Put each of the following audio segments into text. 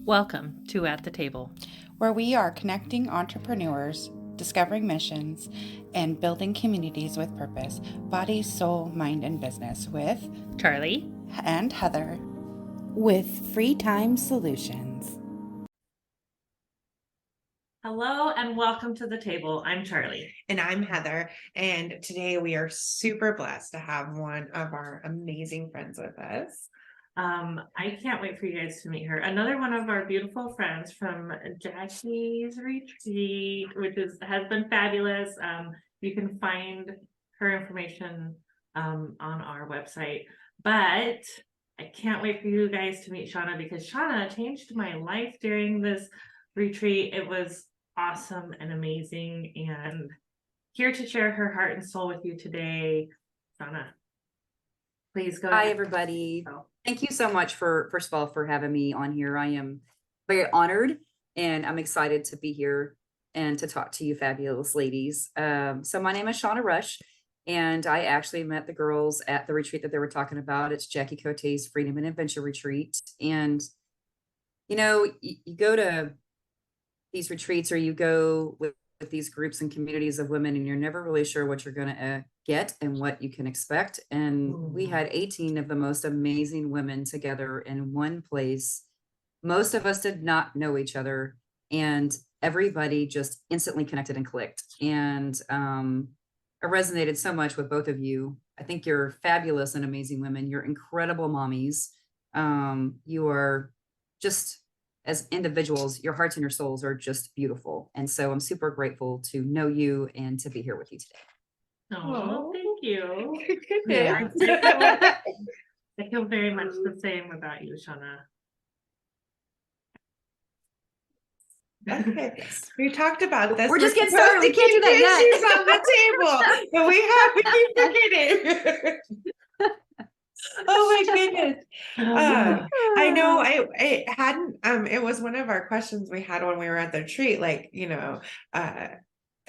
Welcome to At the Table, where we are connecting entrepreneurs, discovering missions, and building communities with purpose, body, soul, mind, and business with Charlie and Heather with Free Time Solutions. Hello and welcome to the table. I'm Charlie. And I'm Heather. And today we are super blessed to have one of our amazing friends with us. I can't wait for you guys to meet her. Another one of our beautiful friends from Jackie's retreat, which has been fabulous. You can find her information on our website. But I can't wait for you guys to meet Shawna, because Shawna changed my life during this retreat. It was awesome and amazing, and here to share her heart and soul with you today, Shawna. Please go ahead. Hi, everybody. Thank you so much first of all, for having me on here. I am very honored and I'm excited to be here and to talk to you fabulous ladies. So my name is Shawn Rasch, and I actually met the girls at the retreat that they were talking about. It's Jackie Cote's Freedom and Adventure Retreat. And, you know, you go to these retreats, or you go with these groups and communities of women, and you're never really sure what you're going to get and what you can expect. And we had 18 of the most amazing women together in one place. Most of us did not know each other, and everybody just instantly connected and clicked. And I resonated so much with both of you. I think you're fabulous and amazing women. You're incredible mommies. You are just, as individuals, your hearts and your souls are just beautiful. And so I'm super grateful to know you and to be here with you today. Oh, thank you. Yeah. I feel very much the same about you, Shawna. Okay. We talked about this. We're just getting started. We can't do that yet. On the table, but we keep forgetting. Oh my goodness. I know it hadn't, it was one of our questions we had when we were at the retreat, like,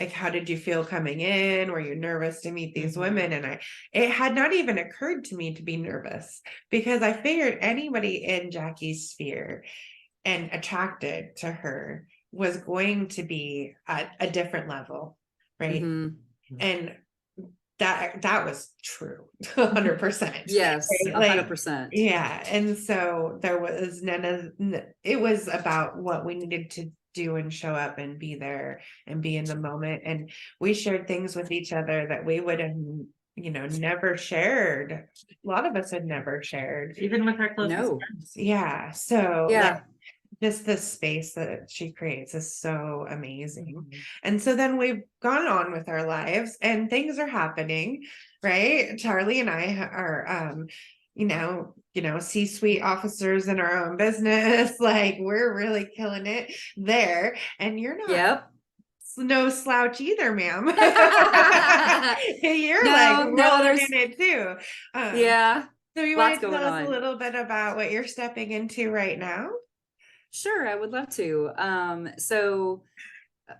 like, how did you feel coming in? Were you nervous to meet these women? And it had not even occurred to me to be nervous, because I figured anybody in Jackie's sphere and attracted to her was going to be at a different level, right? Mm-hmm. And that was true 100%. Yes, right? 100%. Yeah. And so there was it was about what we needed to do and show up and be there and be in the moment. And we shared things with each other that we would have never shared. A lot of us had never shared, even with our closest friends. Yeah. So yeah, just the space that she creates is so amazing. And so then we've gone on with our lives and things are happening, right? Charlie and I are, C-suite officers in our own business. Like, we're really killing it there. And you're not no slouch either, ma'am. You're rolling in it too. Yeah. So you want to tell us a little bit about what you're stepping into right now? Sure, I would love to. So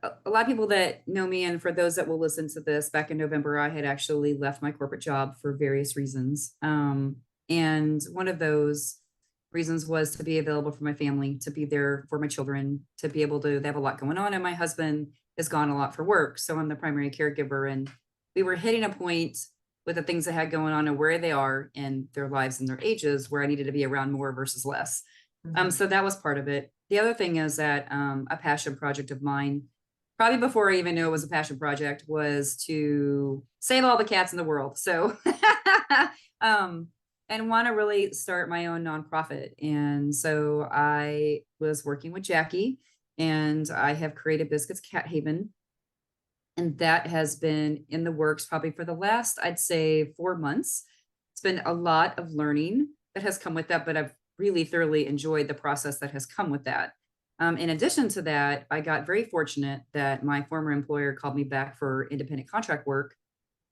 a lot of people that know me, and for those that will listen to this, back in November, I had actually left my corporate job for various reasons. And one of those reasons was to be available for my family, to be there for my children, to be able to, they have a lot going on. And my husband is gone a lot for work. So I'm the primary caregiver. And we were hitting a point with the things I had going on and where they are in their lives and their ages, where I needed to be around more versus less. So that was part of it. The other thing is that a passion project of mine, probably before I even knew it was a passion project, was to save all the cats in the world. So, and want to really start my own nonprofit. And so I was working with Jackie, and I have created Biscuits Cat Haven. And that has been in the works probably for the last, I'd say, 4 months. It's been a lot of learning that has come with that, but I've really thoroughly enjoyed the process that has come with that. In addition to that, I got very fortunate that my former employer called me back for independent contract work.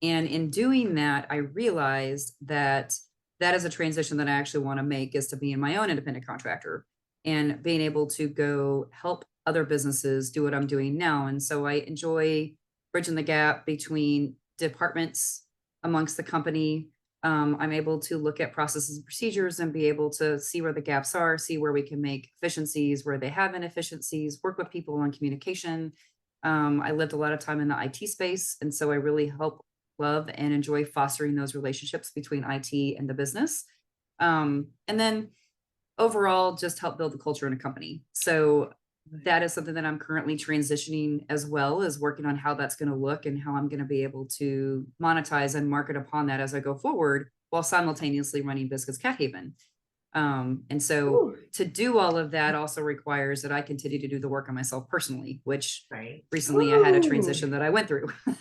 And in doing that, I realized that that is a transition that I actually want to make, is to being my own independent contractor and being able to go help other businesses do what I'm doing now. And so I enjoy bridging the gap between departments amongst the company, I'm able to look at processes and procedures and be able to see where the gaps are, see where we can make efficiencies, where they have inefficiencies, work with people on communication. I lived a lot of time in the IT space, and so I really love and enjoy fostering those relationships between IT and the business. And then overall, just help build the culture in a company. So that is something that I'm currently transitioning, as well as working on how that's going to look and how I'm going to be able to monetize and market upon that as I go forward, while simultaneously running Biscuits Cat Haven. And so to do all of that also requires that I continue to do the work on myself personally, which recently I had a transition that I went through. So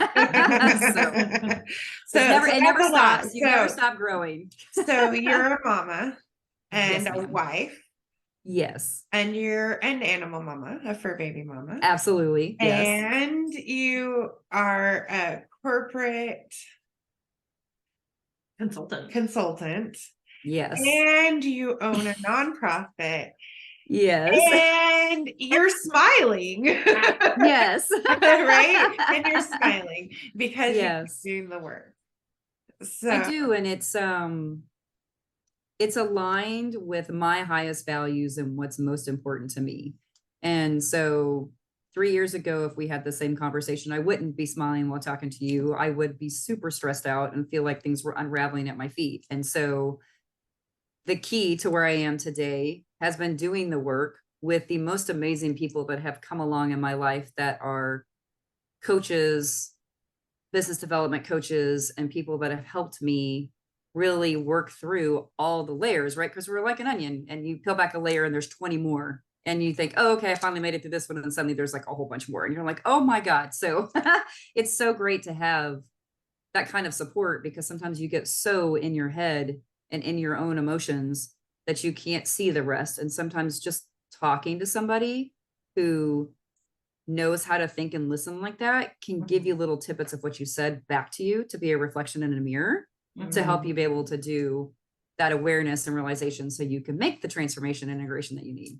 it never stops. You never stop growing. So you're a mama and Yes, a ma'am. wife. Yes, And you're an animal mama, a fur baby mama. absolutely. Yes. And you are a corporate consultant. Yes. And you own a nonprofit. Yes. And you're smiling. Yes. Right? And you're smiling because Yes. you're doing the work. So I do, and it's aligned with my highest values and what's most important to me. And so 3 years ago, if we had the same conversation, I wouldn't be smiling while talking to you. I would be super stressed out and feel like things were unraveling at my feet. And so the key to where I am today has been doing the work with the most amazing people that have come along in my life, that are coaches, business development coaches, and people that have helped me really work through all the layers, right? Because we're like an onion, and you peel back a layer and there's 20 more. And you think, oh, okay, I finally made it through this one. And suddenly there's like a whole bunch more. And you're like, oh my God. So it's so great to have that kind of support, because sometimes you get so in your head and in your own emotions that you can't see the rest. And sometimes just talking to somebody who knows how to think and listen like that can give you little tidbits of what you said back to you, to be a reflection in a mirror, to help you be able to do that awareness and realization, so you can make the transformation integration that you need.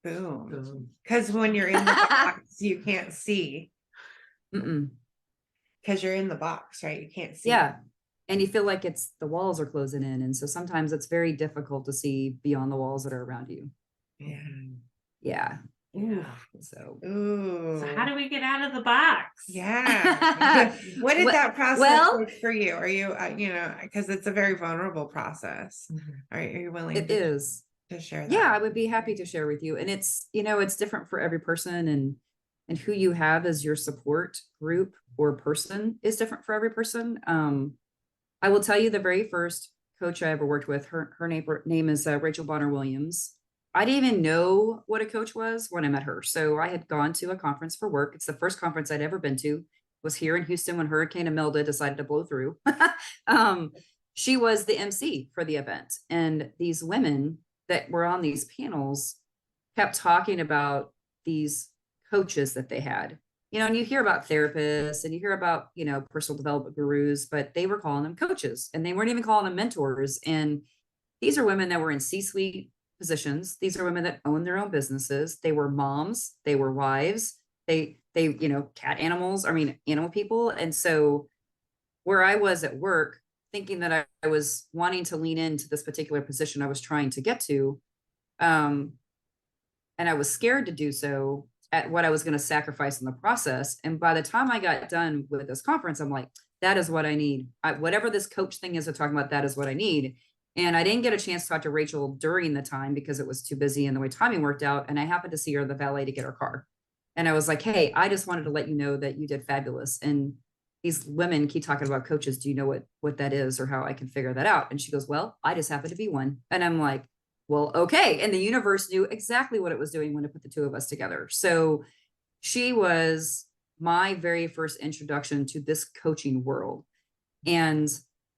boom. Because when you're in the box, you can't see. Because you're in the box, right? You can't see. Yeah. And you feel like the walls are closing in. And so sometimes it's very difficult to see beyond the walls that are around you. Yeah. Yeah. Yeah. So. Ooh. So how do we get out of the box? Yeah. What did that process well, look for you? Are you, because it's a very vulnerable process. Are you willing it is to share that? Yeah, I would be happy to share with you. And it's, it's different for every person, and who you have as your support group or person is different for every person. I will tell you, the very first coach I ever worked with, her name is Rachel Bonner Williams. I didn't even know what a coach was when I met her. So I had gone to a conference for work. It's the first conference I'd ever been to. It was here in Houston when Hurricane Imelda decided to blow through. She was the MC for the event. And these women that were on these panels kept talking about these coaches that they had. And you hear about therapists and you hear about, personal development gurus, but they were calling them coaches, and they weren't even calling them mentors. And these are women that were in C-suite positions. These are women that own their own businesses. They were moms, they were wives, they animal people. And so where I was at work, thinking that I was wanting to lean into this particular position I was trying to get to, and I was scared to do so, at what I was going to sacrifice in the process. And by the time I got done with this conference, I'm like, that is what I need. Whatever this coach thing is they're talking about, that is what I need. And I didn't get a chance to talk to Rachel during the time because it was too busy and the way timing worked out. And I happened to see her in the valet to get her car. And I was like, hey, I just wanted to let you know that you did fabulous. And these women keep talking about coaches. Do you know what that is, or how I can figure that out? And she goes, well, I just happen to be one. And I'm like, well, okay. And the universe knew exactly what it was doing when it put the two of us together. So she was my very first introduction to this coaching world. And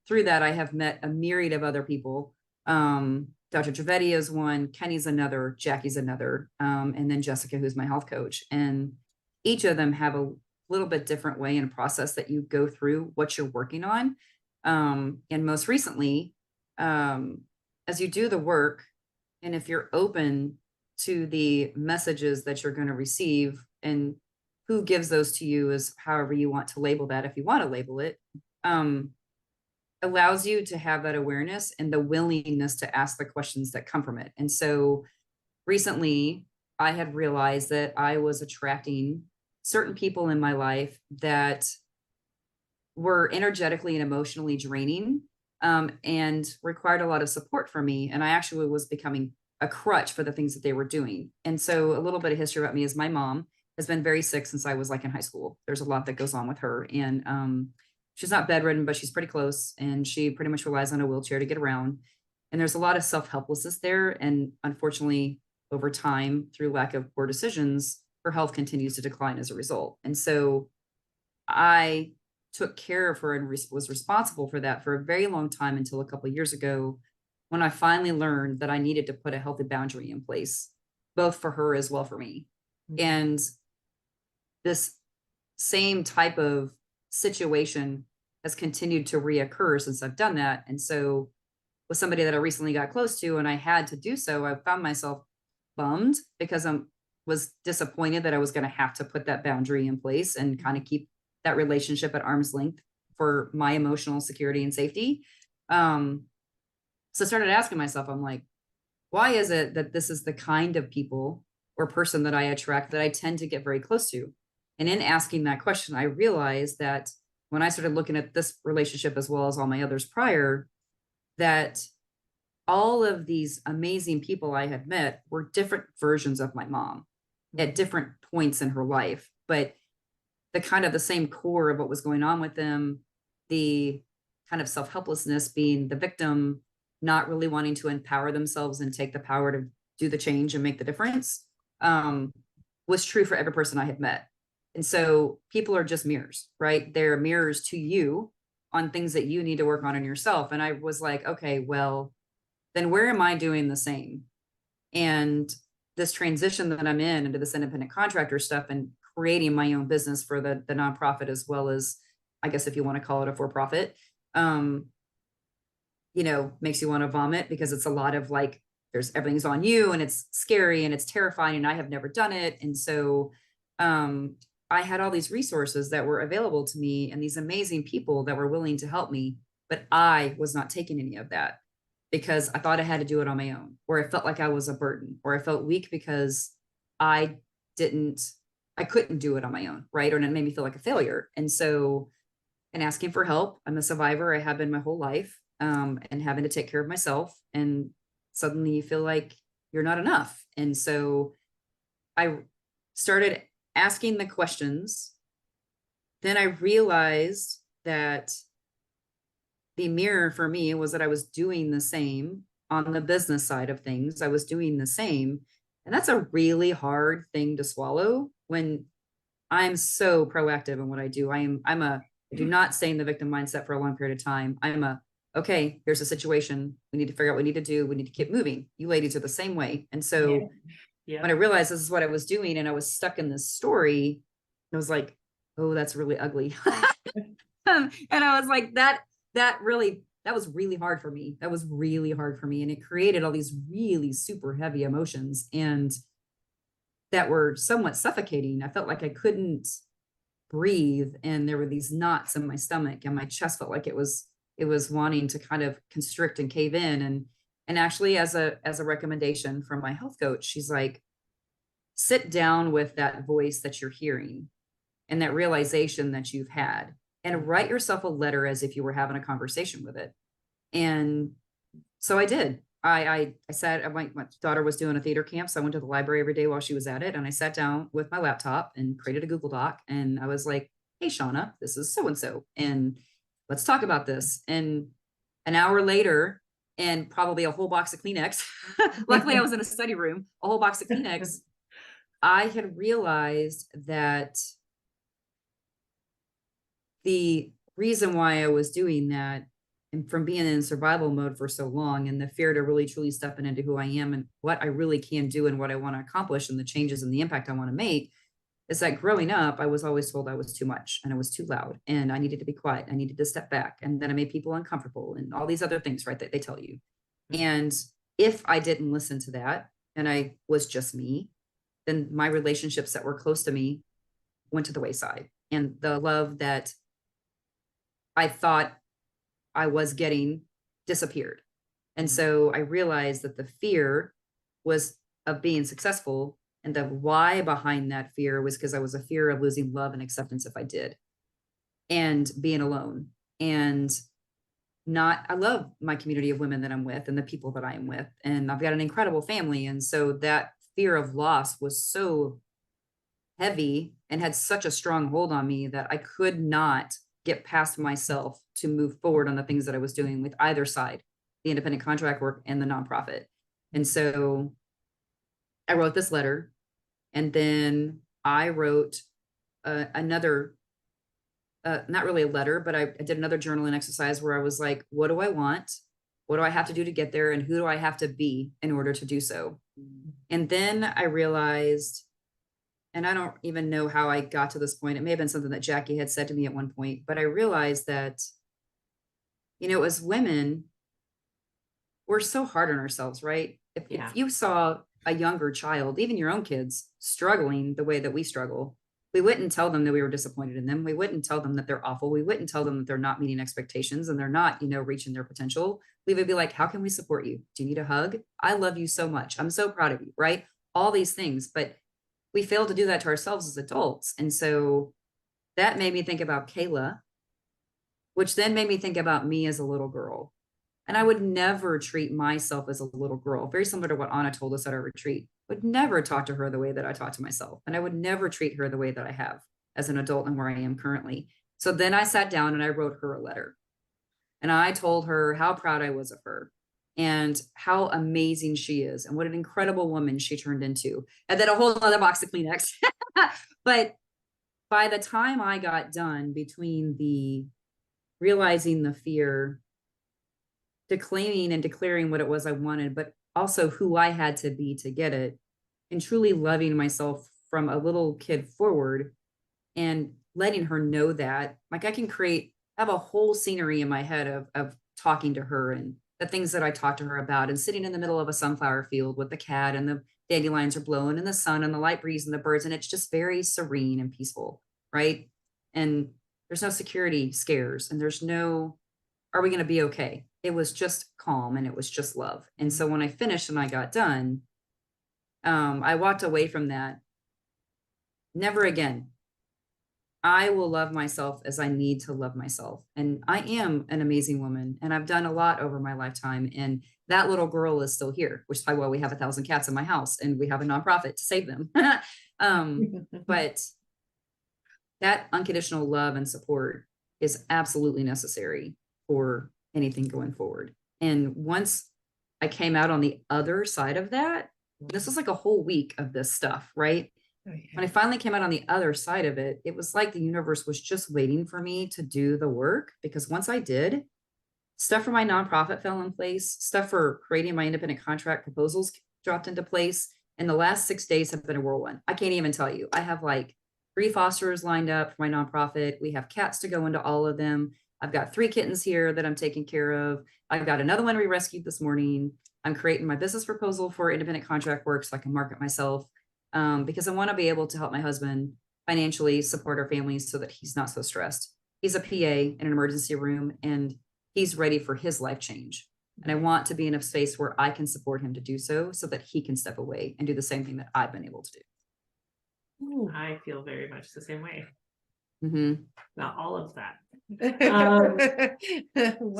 through that, I have met a myriad of other people. Dr. Trivedi is one, Kenny's another, Jackie's another, and then Jessica, who's my health coach. And each of them have a little bit different way and process that you go through what you're working on. And most recently, as you do the work, and if you're open to the messages that you're going to receive, and who gives those to you is however you want to label that, if you want to label it, allows you to have that awareness and the willingness to ask the questions that come from it. And so recently I had realized that I was attracting certain people in my life that were energetically and emotionally draining, and required a lot of support from me. And I actually was becoming a crutch for the things that they were doing. And so a little bit of history about me is my mom has been very sick since I was like in high school. There's a lot that goes on with her. And she's not bedridden, but she's pretty close. And she pretty much relies on a wheelchair to get around. And there's a lot of self-helplessness there. And unfortunately, over time, through lack of poor decisions, her health continues to decline as a result. And so I took care of her and was responsible for that for a very long time until a couple of years ago, when I finally learned that I needed to put a healthy boundary in place, both for her as well for me. And this same type of situation has continued to reoccur since I've done that. And so with somebody that I recently got close to and I had to do so, I found myself bummed because I was disappointed that I was going to have to put that boundary in place and kind of keep that relationship at arm's length for my emotional security and safety. So I started asking myself, I'm like, why is it that this is the kind of people or person that I attract that I tend to get very close to? And in asking that question, I realized that when I started looking at this relationship as well as all my others prior, that all of these amazing people I had met were different versions of my mom at different points in her life, but the kind of the same core of what was going on with them, the kind of self-helplessness, being the victim, not really wanting to empower themselves and take the power to do the change and make the difference, was true for every person I had met. And so people are just mirrors, right? They're mirrors to you on things that you need to work on in yourself. And I was like, okay, well, then where am I doing the same? And this transition that I'm in into this independent contractor stuff and creating my own business for the nonprofit, as well as, I guess, if you want to call it a for-profit, makes you want to vomit because it's a lot of like, there's everything's on you and it's scary and it's terrifying and I have never done it. And so I had all these resources that were available to me and these amazing people that were willing to help me, but I was not taking any of that because I thought I had to do it on my own, or I felt like I was a burden, or I felt weak because I couldn't do it on my own, right? Or it made me feel like a failure. And so, and asking for help, I'm a survivor. I have been my whole life, and having to take care of myself. And suddenly you feel like you're not enough. And so I started asking the questions. Then I realized that the mirror for me was that I was doing the same on the business side of things. I was doing the same. And that's a really hard thing to swallow when I'm so proactive in what I do. I do not stay in the victim mindset for a long period of time. Okay, here's a situation. We need to figure out what we need to do. We need to keep moving. You ladies are the same way. And so when I realized this is what I was doing and I was stuck in this story, I was like, oh, that's really ugly. And I was like, that was really hard for me. That was really hard for me. And it created all these really super heavy emotions and that were somewhat suffocating. I felt like I couldn't breathe. And there were these knots in my stomach and my chest felt like it was wanting to kind of constrict and cave in. And actually as a recommendation from my health coach, she's like, sit down with that voice that you're hearing and that realization that you've had and write yourself a letter as if you were having a conversation with it. And so I did. I sat, my daughter was doing a theater camp. So I went to the library every day while she was at it. And I sat down with my laptop and created a Google Doc. And I was like, hey, Shawna, this is so-and-so. And let's talk about this. And an hour later, and probably a whole box of Kleenex, luckily I was in a study room, a whole box of Kleenex, I had realized that the reason why I was doing that, and from being in survival mode for so long, and the fear to really truly stepping into who I am and what I really can do and what I want to accomplish and the changes and the impact I want to make, is that growing up, I was always told I was too much and I was too loud and I needed to be quiet. I needed to step back. And then I made people uncomfortable and all these other things, right, that they tell you. And if I didn't listen to that and I was just me, then my relationships that were close to me went to the wayside. And the love that I thought I was getting disappeared. And so I realized that the fear was of being successful, and the why behind that fear was because I was a fear of losing love and acceptance if I did, and being alone. And I love my community of women that I'm with and the people that I am with, and I've got an incredible family. And so that fear of loss was so heavy and had such a strong hold on me that I could not get past myself to move forward on the things that I was doing with either side, the independent contract work and the nonprofit. And so I wrote this letter, and then I wrote another, not really a letter, but I did another journaling exercise where I was like, what do I want? What do I have to do to get there? And who do I have to be in order to do so? And then I realized, and I don't even know how I got to this point. It may have been something that Jackie had said to me at one point, but I realized that, as women, we're so hard on ourselves, right? If you saw a younger child, even your own kids, struggling the way that we struggle, we wouldn't tell them that we were disappointed in them. We wouldn't tell them that they're awful. We wouldn't tell them that they're not meeting expectations and they're not, reaching their potential. We would be like, how can we support you? Do you need a hug? I love you so much. I'm so proud of you, right? All these things, but we fail to do that to ourselves as adults. And so that made me think about Kayla, which then made me think about me as a little girl. And I would never treat myself as a little girl, very similar to what Anna told us at our retreat. Would never talk to her the way that I talk to myself. And I would never treat her the way that I have as an adult and where I am currently. So then I sat down and I wrote her a letter. And I told her how proud I was of her and how amazing she is and what an incredible woman she turned into. And then a whole other box of Kleenex. But by the time I got done, between the realizing the fear, declaiming and declaring what it was I wanted, but also who I had to be to get it, and truly loving myself from a little kid forward and letting her know that, like, I can have a whole scenery in my head of talking to her and the things that I talked to her about, and sitting in the middle of a sunflower field with the cat and the dandelions are blowing and the sun and the light breeze and the birds. And it's just very serene and peaceful. Right. And there's no security scares and there's no, are we going to be okay? It was just calm and it was just love. And so when I finished and I got done, I walked away from that. Never again. I will love myself as I need to love myself. And I am an amazing woman and I've done a lot over my lifetime. And that little girl is still here, which is probably why we have 1,000 cats in my house and we have a nonprofit to save them. But that unconditional love and support is absolutely necessary for anything going forward. And once I came out on the other side of that, this was like a whole week of this stuff, right? Oh, yeah. When I finally came out on the other side of it, it was like the universe was just waiting for me to do the work, because once I did, stuff for my nonprofit fell in place, stuff for creating my independent contract proposals dropped into place. And the last 6 days have been a whirlwind. I can't even tell you. I have like 3 fosterers lined up for my nonprofit. We have cats to go into all of them. I've got 3 kittens here that I'm taking care of. I've got another one we rescued this morning. I'm creating my business proposal for independent contract work so I can market myself, because I want to be able to help my husband financially support our families so that he's not so stressed. He's a PA in an emergency room and he's ready for his life change. And I want to be in a space where I can support him to do so that he can step away and do the same thing that I've been able to do. Ooh, I feel very much the same way. Mm-hmm. Not all of that. Wow.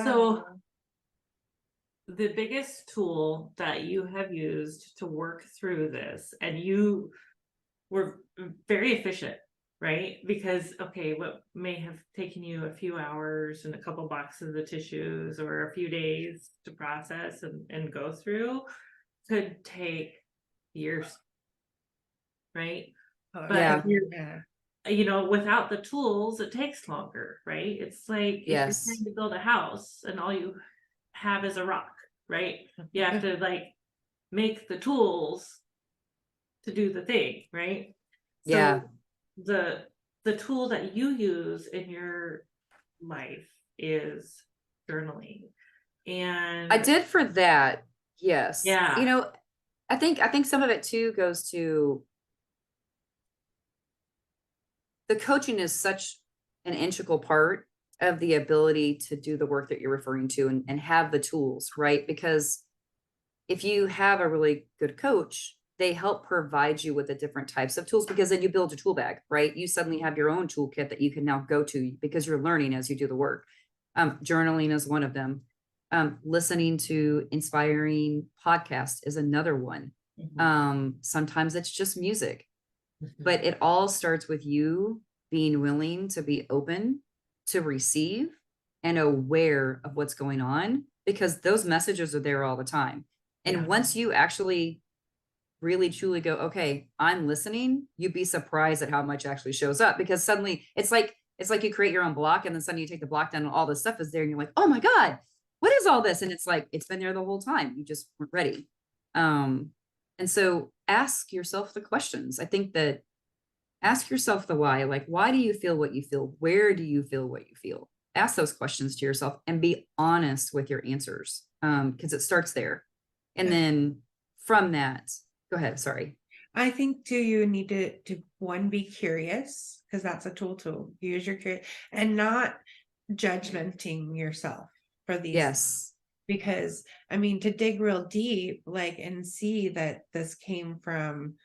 So the biggest tool that you have used to work through this, and you were very efficient, right? Because, okay, what may have taken you a few hours and a couple boxes of tissues or a few days to process and go through could take years, right? But Yeah. if you're, without the tools, it takes longer, right? It's like if you're trying to build a house and all you have is a rock, right? You have to make the tools to do the thing, right? Yeah. So the tool that you use in your life is journaling. And I did for that. Yes. Yeah. I think some of it too goes to the coaching is such an integral part of the ability to do the work that you're referring to and have the tools, right? Because if you have a really good coach, they help provide you with the different types of tools, because then you build your tool bag, right? You suddenly have your own toolkit that you can now go to because you're learning as you do the work. Journaling is one of them. Listening to inspiring podcasts is another one. Sometimes it's just music, but it all starts with you being willing to be open to receive and aware of what's going on, because those messages are there all the time. And once you actually really truly go, okay, I'm listening, you'd be surprised at how much actually shows up, because suddenly it's like you create your own block, and then suddenly you take the block down and all this stuff is there and you're like, oh my God, what is all this? And it's like, it's been there the whole time. You just weren't ready. And so ask yourself the questions. I think that ask yourself the why, like, why do you feel what you feel? Where do you feel what you feel? Ask those questions to yourself and be honest with your answers. Because it starts there. And then from that, go ahead. Sorry. I think too, you need to one, be curious, because that's a tool to use your curious, and not judgmenting yourself for these. Yes. Because I mean, to dig real deep, like, and see that this came from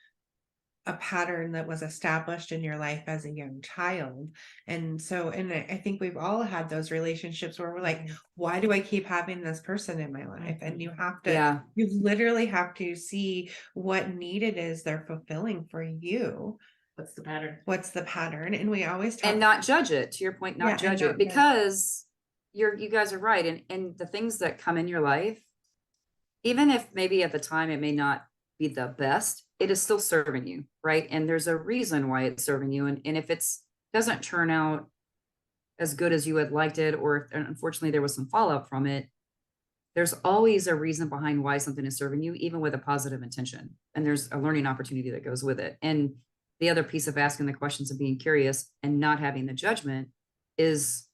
a pattern that was established in your life as a young child. And so, and I think we've all had those relationships where we're like, why do I keep having this person in my life? And you have to, you literally have to see what need it is they're fulfilling for you. What's the pattern? What's the pattern? And we always talk, and not judge it, to your point, not judge it, because you guys are right. And the things that come in your life, even if maybe at the time it may not be the best, it is still serving you, right? And there's a reason why it's serving you. And if it's doesn't turn out as good as you had liked it, or if unfortunately there was some fallout from it, there's always a reason behind why something is serving you, even with a positive intention. And there's a learning opportunity that goes with it. And the other piece of asking the questions and being curious and not having the judgment is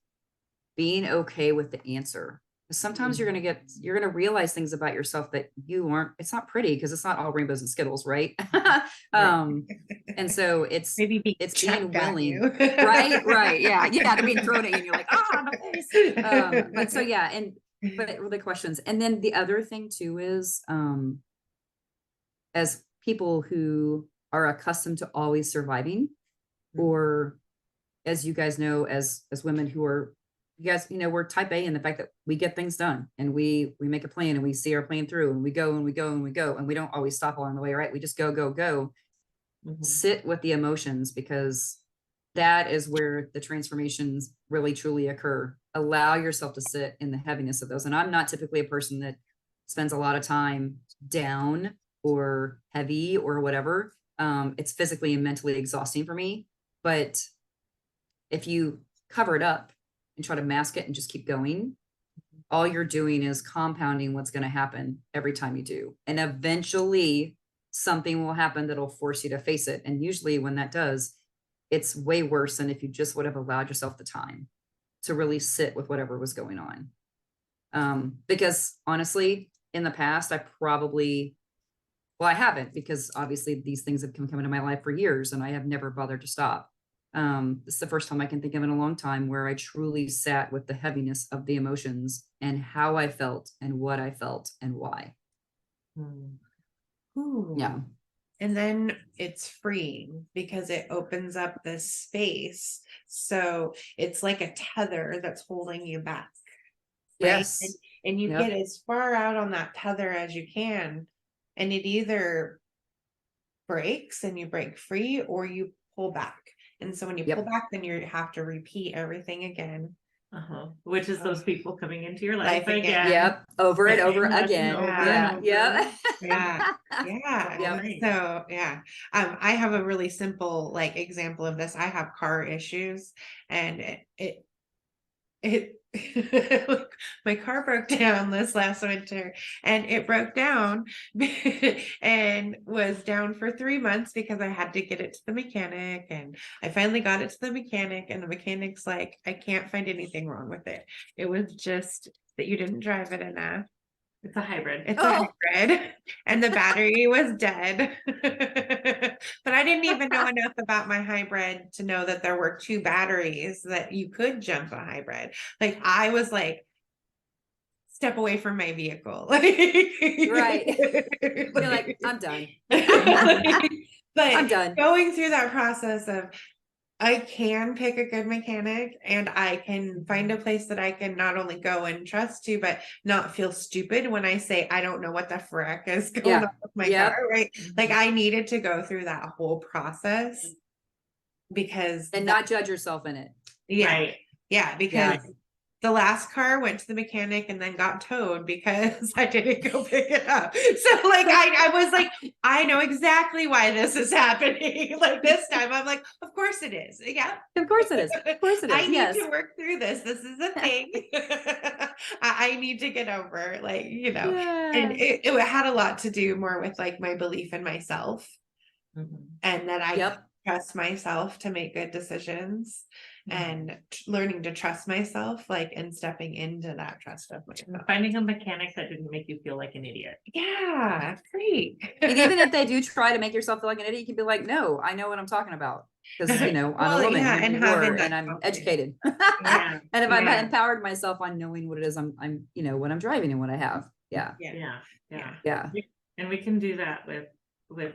being okay with the answer. Sometimes you're going to realize things about yourself that you aren't, it's not pretty, because it's not all rainbows and Skittles, right? And so it's being willing, right. Yeah. To be thrown at you and you're like, oh, my face. But so, but the questions. And then the other thing too is, as people who are accustomed to always surviving, or as you guys know, as women who are, you guys, we're type A in the fact that we get things done, and we make a plan and we see our plan through, and we go and we go and we go, and we don't always stop along the way, right? We just go. Sit with the emotions, because that is where the transformations really truly occur. Allow yourself to sit in the heaviness of those. And I'm not typically a person that spends a lot of time down or heavy or whatever. It's physically and mentally exhausting for me. But if you cover it up and try to mask it and just keep going, all you're doing is compounding what's going to happen every time you do. And eventually something will happen that'll force you to face it. And usually when that does, it's way worse than if you just would have allowed yourself the time to really sit with whatever was going on. Because honestly, in the past, I haven't, because obviously these things have come into my life for years and I have never bothered to stop. This is the first time I can think of in a long time where I truly sat with the heaviness of the emotions and how I felt and what I felt and why. Ooh. Yeah. And then it's freeing, because it opens up this space. So it's like a tether that's holding you back. Right? Yes. And you get as far out on that tether as you can. And it either breaks and you break free, or you pull back. And so when you pull back, then you have to repeat everything again. Which is those people coming into your life again. Yep. Over and over again. Yeah. So I have a really simple example of this. I have car issues, and it my car broke down this last winter, and it broke down and was down for 3 months because I had to get it to the mechanic, and I finally got it to the mechanic, and the mechanic's like, I can't find anything wrong with it. It was just that you didn't drive it enough. It's a hybrid. It's a hybrid, and the battery was dead. But I didn't even know enough about my hybrid to know that there were 2 batteries that you could jump a hybrid. Like I was like, step away from my vehicle. Right. You're like, I'm done. But I'm done. going through that process of I can pick a good mechanic and I can find a place that I can not only go and trust to, but not feel stupid when I say, I don't know what the frick is going Yeah. on with my Yep. car, right? Like I needed to go through that whole process because And not judge yourself in it. yeah, Right. yeah, because the last car went to the mechanic and then got towed because I didn't go pick it up. So like I was like, I know exactly why this is happening. Like this time I'm like, of course it is. Yeah. Of course it is. Of course it is. I need Yes. to work through this. This is a thing. I need to get over, like, you know, and Yeah. it had a lot to do more with like my belief in myself and that I Yep. trust myself to make good decisions and learning to trust myself, like, and stepping into that trust of myself. Finding a mechanic that didn't make you feel like an idiot. Yeah, great. And even if they do try to make yourself feel like an idiot, you can be like, no, I know what I'm talking about. Because, you know, I'm Well, a woman yeah, and you having were, that and I'm confidence. educated. Yeah. And if I'm Yeah. empowered myself on knowing what it is I'm, you know, what I'm driving and what I have. Yeah. Yeah. Yeah. Yeah. And we can do that with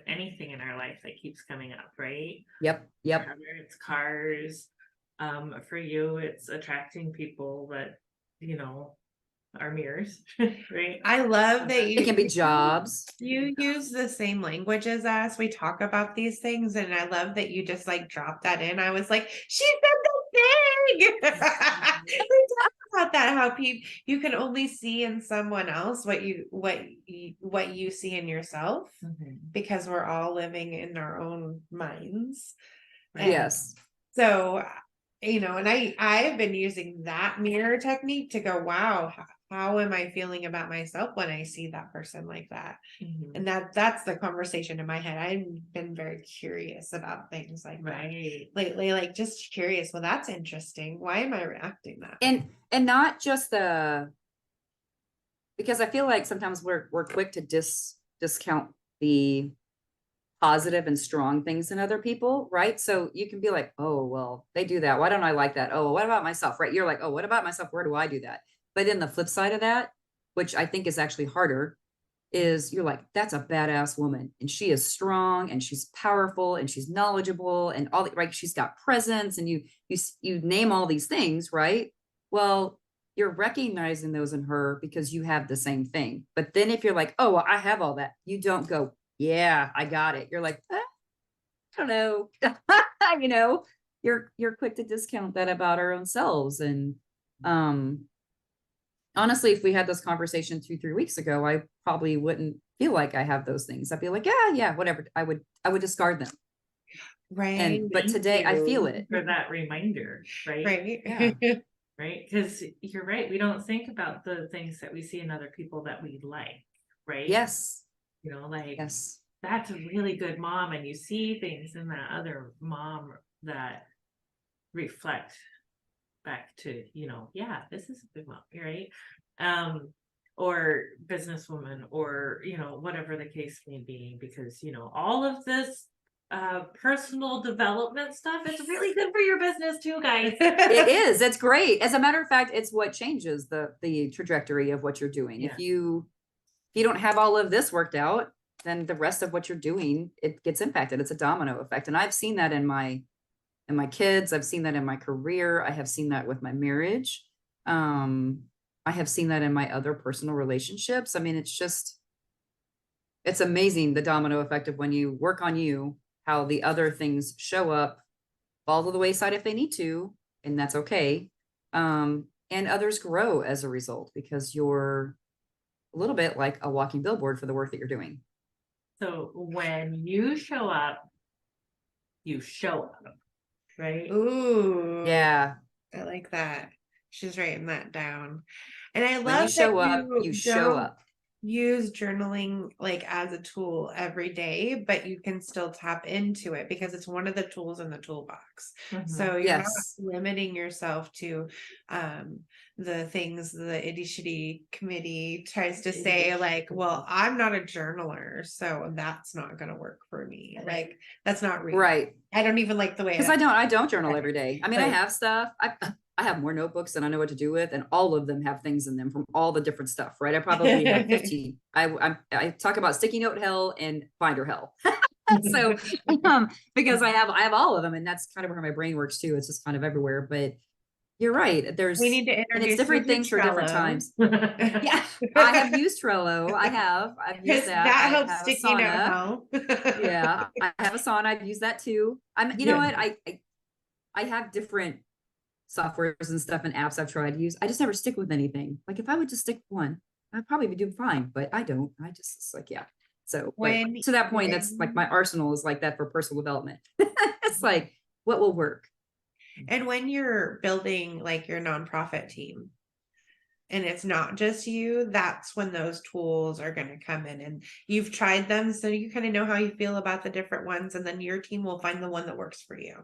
anything in our life that keeps coming up, right? Yep. Yep. Whether it's cars, for you, it's attracting people that, you know, are mirrors, right? I love that It can be jobs. you use the same language as us. We talk about these things, and I love that you just like drop that in. I was like, she said the thing. We talk about that, how people you can only see in someone else what you see in yourself, because we're all living in our own minds. And Yes. so, you know, and I've been using that mirror technique to go, wow, how am I feeling about myself when I see that person like that? And that's the conversation in my head. I've been very curious about things like that lately, like just curious. Well, that's interesting. Why am I reacting that way? And not just because I feel like sometimes we're quick to discount the positive and strong things in other people, right? So you can be like, oh, well, they do that. Why don't I like that? Oh, what about myself? Right? You're like, oh, what about myself? Where do I do that? But then the flip side of that, which I think is actually harder, is you're like, that's a badass woman. And she is strong and she's powerful and she's knowledgeable and all that, right? She's got presence and you name all these things, right? Well, you're recognizing those in her because you have the same thing. But then if you're like, oh, well, I have all that, you don't go, yeah, I got it. You're like, I don't know. You know, you're quick to discount that about our own selves. And honestly, if we had this conversation 2-3 weeks ago, I probably wouldn't feel like I have those things. I'd be like, yeah, whatever. I would discard them. Right. But today I feel it. For that reminder, right? Right. Yeah. Right. Because you're right. We don't think about the things that we see in other people that we like, right? Yes. You know, like, Yes. that's a really good mom. And you see things in that other mom that reflect back to, you know, yeah, this is a good mom, right? Or businesswoman, or, you know, whatever the case may be, because, you know, all of this personal development stuff is really good for your business too, guys. It is. It's great. As a matter of fact, it's what changes the trajectory of what you're doing. Yeah. If you don't have all of this worked out, then the rest of what you're doing, it gets impacted. It's a domino effect. And I've seen that in my kids. I've seen that in my career. I have seen that with my marriage. I have seen that in my other personal relationships. I mean, it's amazing, the domino effect of when you work on you, how the other things show up, fall to the wayside if they need to, and that's okay. And others grow as a result because you're a little bit like a walking billboard for the work that you're doing. So when you show up, right? Ooh. Yeah. I like that. She's writing that down. And I love When you show that up, you show don't- up. use journaling like as a tool every day, but you can still tap into it because it's one of the tools in the toolbox. Mhm. So you're Yes. not limiting yourself to the things the itty shitty committee tries to say, like, well, I'm not a journaler, so that's not gonna work for me. Like, that's not real. Right. I don't even like the way Because I don't journal every day. I mean, I Right. have stuff. I have more notebooks than I know what to do with, and all of them have things in them from all the different stuff, right? I probably have 15. I talk about sticky note hell and binder hell. So because I have all of them, and that's kind of where my brain works too. It's just kind of everywhere. But you're right. There's We need to and introduce it's different you to things for different Trello. times. Yeah, I have used Trello. I've Because used that. that I helps have a sticky note sauna. hell. Yeah, I have a sauna. I've used that too. You know what? I have different softwares and stuff and apps I've tried to use. I just never stick with anything. Like if I would just stick with one, I'd probably be doing fine, but I don't. I just, it's like, yeah. So, but When- to that point, that's like my arsenal is like that for personal development. It's like, what will work? And when you're building like your nonprofit team, and it's not just you, that's when those tools are going to come in, and you've tried them, so you kind of know how you feel about the different ones, and then your team will find the one that works for you.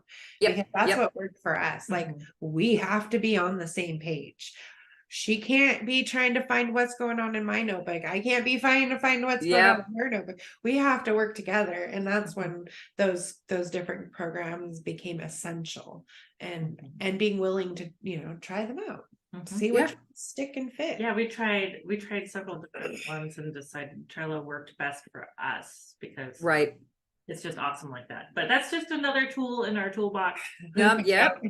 Yep, Because that's yep. what worked for us. Like Mhm. we have to be on the same page. She can't be trying to find what's going on in my notebook. I can't be trying to find what's going on Yep. in her notebook. We have to work together. And that's when those different programs became essential, and being willing to, try them out, Mhm. see Yeah. which ones stick and fit. Yeah, we tried several different ones and decided Trello worked best for us because Right. it's just awesome like that. But that's just another tool in our toolbox Yep.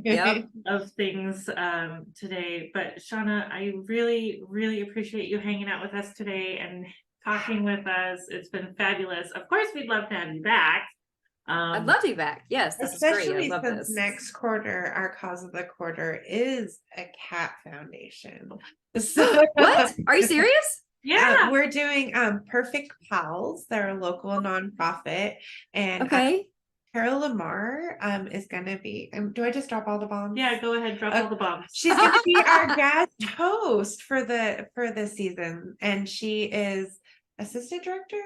of things today. But Shawna, I really, really appreciate you hanging out with us today and talking with us. It's been fabulous. Of course, we'd love to have you back. I'd love to be back. Yes, this is great. I Especially love since this. next quarter, our cause of the quarter is a cat foundation. So What? Are you serious? Yeah. we're doing Perfect Pals. They're a local nonprofit, and Okay. Carol Lamar is gonna be. Do I just drop all the bombs? Yeah, go ahead, drop all the bombs. She's gonna be our guest host for the season, and she is assistant director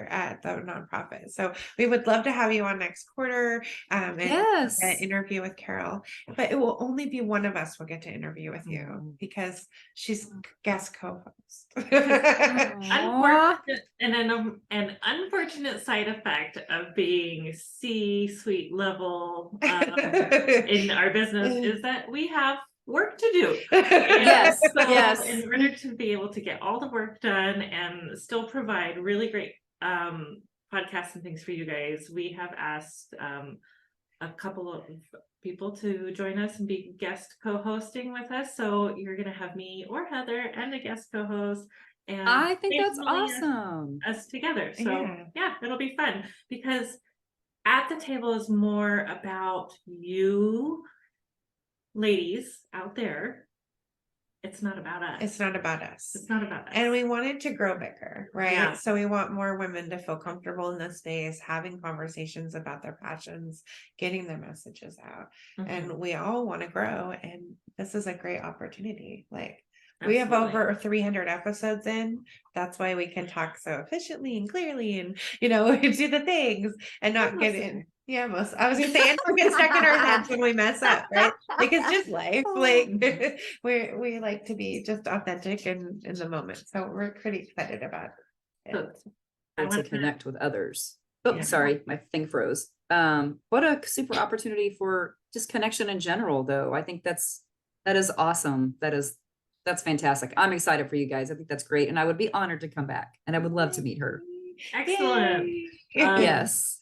at the nonprofit. So we would love to have you on next quarter and Yes. an interview with Carol, but it will only be one of us will get to interview with you Mhm. because she's guest co-host. Aw. An unfortunate side effect of being C-suite level in our business is that we have work to do. Yes, So yes. in order to be able to get all the work done and still provide really great podcasts and things for you guys, we have asked a couple of people to join us and be guest co-hosting with us. So you're gonna have me or Heather and a guest co-host. And I think that's basically awesome. us together. So Yeah. it'll be fun because at the table is more about you ladies out there. It's not about us. It's not about us. It's not about us. And we wanted to grow bigger, right? Yeah. So we want more women to feel comfortable in this space, having conversations about their passions, getting their messages out. Mhm. And we all want to grow. And this is a great opportunity. Like we have Absolutely. over 300 episodes in. That's why we can talk so efficiently and clearly and, do the things and not Most get of in. it. Yeah, I was gonna say, and don't get stuck in our heads when we mess up, right? Like it's just life. Like we like to be just authentic and in the moment. So we're pretty excited about it. So, I And to want to connect with others. Oh, Yeah. sorry, my thing froze. What a super opportunity for just connection in general, though. I think that is awesome. That's fantastic. I'm excited for you guys. I think that's great. And I would be honored to come back, and I would love to meet her. excellent. Yay. Yes.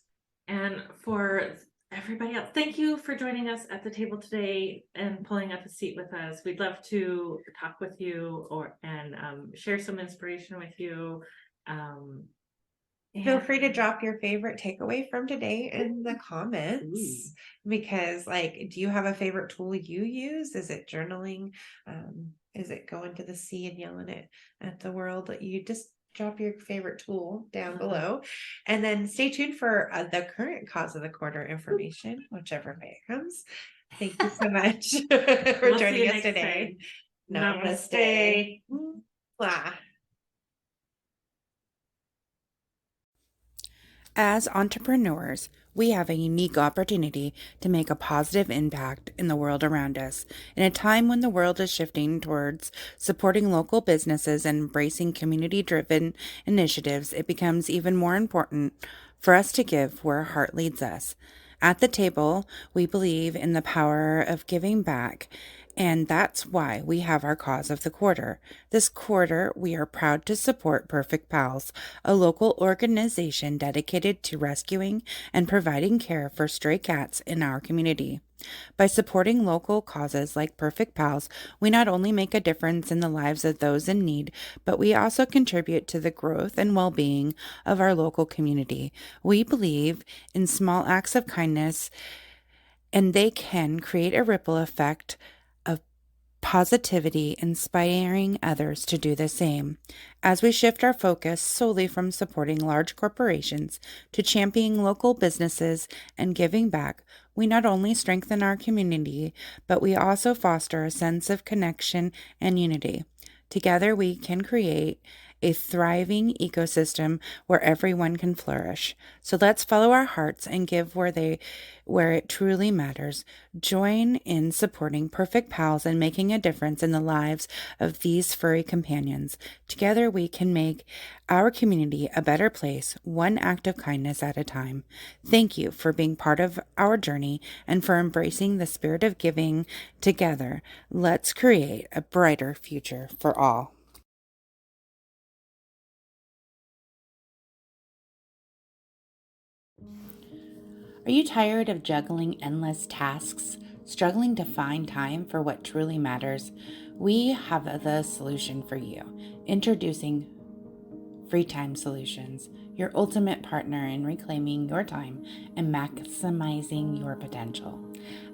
And for everybody else, thank you for joining us at the table today and pulling up a seat with us. We'd love to talk with you and share some inspiration with you. Feel free to drop your favorite takeaway from today in the comments. Because do you have a favorite tool you use? Is it journaling? Is it going to the sea and yelling it at the world? You just drop your favorite tool down below, and then stay tuned for the current cause of the quarter information, whichever way it comes. Thank you so much for We'll see joining you us next today. time. Namaste. Mwah. As entrepreneurs, we have a unique opportunity to make a positive impact in the world around us. In a time when the world is shifting towards supporting local businesses and embracing community-driven initiatives, it becomes even more important for us to give where our heart leads us. At the table, we believe in the power of giving back, and that's why we have our cause of the quarter. This quarter, we are proud to support Perfect Pals, a local organization dedicated to rescuing and providing care for stray cats in our community. By supporting local causes like Perfect Pals, we not only make a difference in the lives of those in need, but we also contribute to the growth and well-being of our local community. We believe in small acts of kindness, and they can create a ripple effect of positivity, inspiring others to do the same. As we shift our focus solely from supporting large corporations to championing local businesses and giving back, we not only strengthen our community, but we also foster a sense of connection and unity. Together, we can create a thriving ecosystem where everyone can flourish. So let's follow our hearts and give where it truly matters. Join in supporting Perfect Pals and making a difference in the lives of these furry companions. Together we can make our community a better place, one act of kindness at a time. Thank you for being part of our journey and for embracing the spirit of giving together. Let's create a brighter future for all. Are you tired of juggling endless tasks, struggling to find time for what truly matters? We have the solution for you. Introducing Free Time Solutions, your ultimate partner in reclaiming your time and maximizing your potential.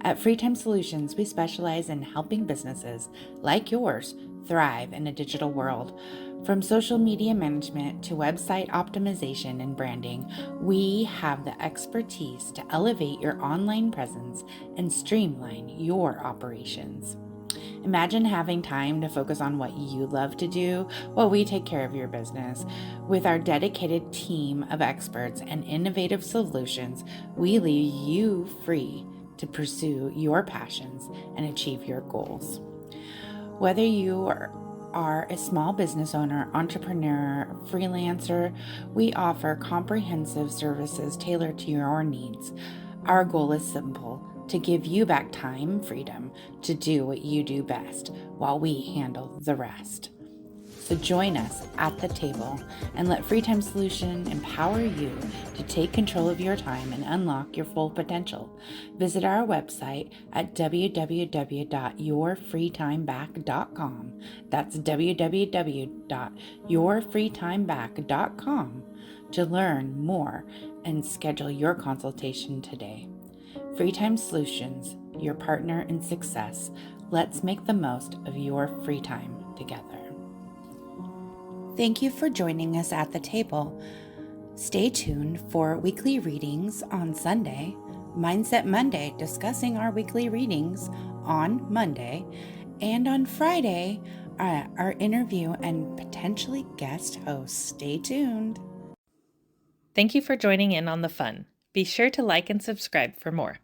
At Free Time Solutions, we specialize in helping businesses like yours thrive in a digital world. From social media management to website optimization and branding, we have the expertise to elevate your online presence and streamline your operations. Imagine having time to focus on what you love to do while we take care of your business. With our dedicated team of experts and innovative solutions, we leave you free to pursue your passions and achieve your goals. Whether you are a small business owner, entrepreneur, freelancer, we offer comprehensive services tailored to your needs. Our goal is simple: to give you back time, freedom to do what you do best while we handle the rest. So join us at the table and let Free Time Solution empower you to take control of your time and unlock your full potential. Visit our website at www.yourfreetimeback.com. That's www.yourfreetimeback.com to learn more and schedule your consultation today. Free Time Solutions, your partner in success. Let's make the most of your free time together. Thank you for joining us at the table. Stay tuned for weekly readings on Sunday, Mindset Monday, discussing our weekly readings on Monday, and on Friday, our interview and potentially guest hosts. Stay tuned. Thank you for joining in on the fun. Be sure to like and subscribe for more.